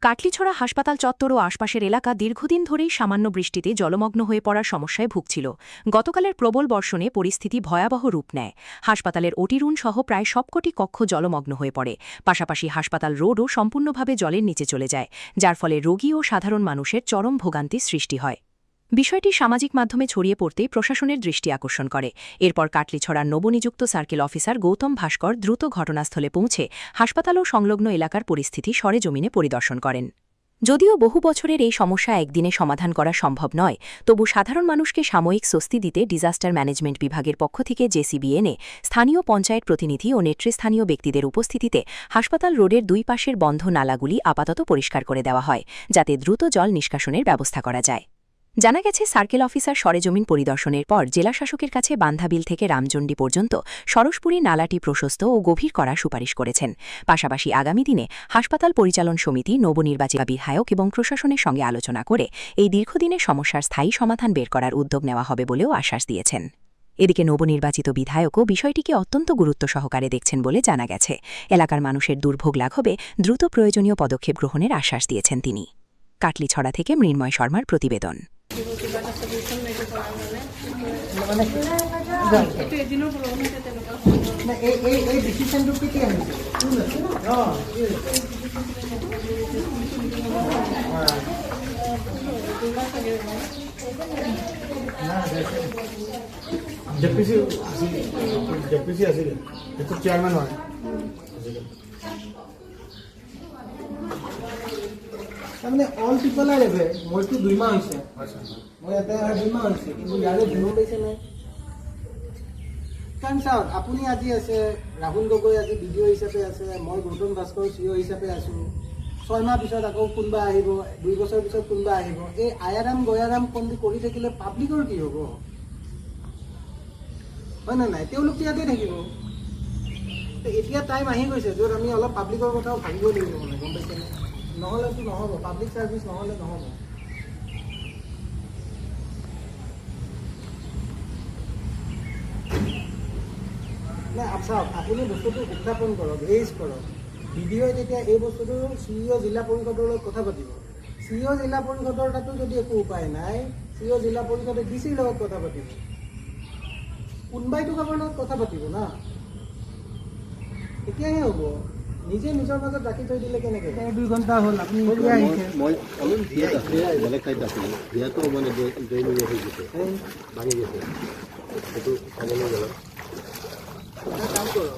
কাটলিছড়া হাসপাতাল চত্বর ও আশপাশের এলাকা দীর্ঘদিন ধরেই সামান্য বৃষ্টিতে জলমগ্ন হয়ে পড়ার সমস্যায় ভুগছিল। গতকালের প্রবল বর্ষণে পরিস্থিতি ভয়াবহ রূপ নেয়। হাসপাতালের ওটি রুম সহ প্রায় সবকটি কক্ষ জলমগ্ন হয়ে পড়ে। পাশাপাশি হাসপাতাল রোডও সম্পূর্ণভাবে জলের নিচে চলে যায়, যার ফলে রোগী ও সাধারণ মানুষের চরম ভোগান্তির সৃষ্টি হয়। বিষয়টি সামাজিক মাধ্যমে ছড়িয়ে পড়তেই প্রশাসনের দৃষ্টি আকর্ষণ করে। এরপর কাটলিছড়ার নবনিযুক্ত সার্কেল অফিসার গৌতম ভাস্কর দ্রুত ঘটনাস্থলে পৌঁছে হাসপাতাল ও সংলগ্ন এলাকার পরিস্থিতি সরেজমিনে পরিদর্শন করেন। যদিও বহু বছরের এই সমস্যা একদিনে সমাধান করা সম্ভব নয়, তবু সাধারণ মানুষকে সাময়িক স্বস্তি দিতে ডিজাস্টার ম্যানেজমেন্ট বিভাগের পক্ষ থেকে জেসিবি এনে স্থানীয় পঞ্চায়েত প্রতিনিধি ও নেতৃস্থানীয় ব্যক্তিদের উপস্থিতিতে হাসপাতাল রোডের দুই পাশের বন্ধ নালাগুলি আপাতত পরিষ্কার করে দেওয়া হয়, যাতে দ্রুত জল নিষ্কাশনের ব্যবস্থা করা যায়। জানা গেছে, সার্কেল অফিসার সরেজমিন পরিদর্শনের পর জেলাশাসকের কাছে বান্ধাবিল থেকে রামচণ্ডী পর্যন্ত সরসপুরী নালাটি প্রশস্ত ও গভীর করার সুপারিশ করেছেন। পাশাপাশি আগামী দিনে হাসপাতাল পরিচালন সমিতি, নবনির্বাচিত বিধায়ক এবং প্রশাসনের সঙ্গে আলোচনা করে এই দীর্ঘদিনের সমস্যার স্থায়ী সমাধান বের করার উদ্যোগ নেওয়া হবে বলেও আশ্বাস দিয়েছেন। এদিকে নবনির্বাচিত বিধায়কও বিষয়টিকে অত্যন্ত গুরুত্ব সহকারে দেখছেন বলে জানা গেছে। এলাকার মানুষের দুর্ভোগ লাঘবে দ্রুত প্রয়োজনীয় পদক্ষেপ গ্রহণের আশ্বাস দিয়েছেন তিনি। কাটলিছড়া থেকে মৃন্ময় শর্মার প্রতিবেদন। জেপিসি আছিল এইটো চেয়ারম্যান হয়। তাৰমানে অল পিপল আৰ এভে মইতো 2 মাহ হৈছে, মই এটা 2 মাহ হৈছে, কিন্তু ইয়াৰে ভিনো পাইছে নাই। কাৰণ চাওক, আপুনি আজি আছে, ৰাহুল গগৈ আজি বিডিঅ হিচাপে আছে, মই গৌতম ভাস্কৰ চিঅ হিচাপে আছোঁ। 6 মাহ পিছত আকৌ কোনোবা আহিব, 2 বছৰ পিছত কোনোবা আহিব। এই আয়াৰাম গয়াৰাম কৰি থাকিলে পাব্লিকৰ কি হ'ব? হয় নে নাই? তেওঁলোক ইয়াতে থাকিব। এতিয়া টাইম আহি গৈছে য'ত আমি অলপ পাব্লিকৰ কথাও ভাবিব লাগিব, মানে গম পাইছেনে? নহ'লেতো নহ'ব, পাব্লিক চাৰ্ভিচ নহ'লে নহ'ব। নাই চাওক, আপুনি বস্তুটো উত্থাপন কৰক, ৰেইজ কৰক। বিডিঅ'ই তেতিয়া এই বস্তুটো চিইঅ জিলা পৰিষদৰ লগত কথা পাতিব। চিইঅ জিলা পৰিষদৰ তাতো যদি একো উপায় নাই, চিইঅ জিলা পৰিষদে ডিচিৰ লগত কথা পাতিব। কোনোবাইতো কাৰোবাৰ লগত কথা পাতিব না, তেতিয়াহে হ'ব। নিজে নিজৰ মাজত ৰাখি থৈ দিলে কেনেকৈ? 2 ঘণ্টা হ'ল, আপুনি এতিয়া আহিছে। মই অলপ ভিয়াত আছে, বেলেগ ঠাইত আছিলোঁ। ভিয়াতো মানে ড্ৰেইন হৈ গৈছে, ভাঙি গৈছে। সেইটো চাবলৈ গ'লে কাম কৰক।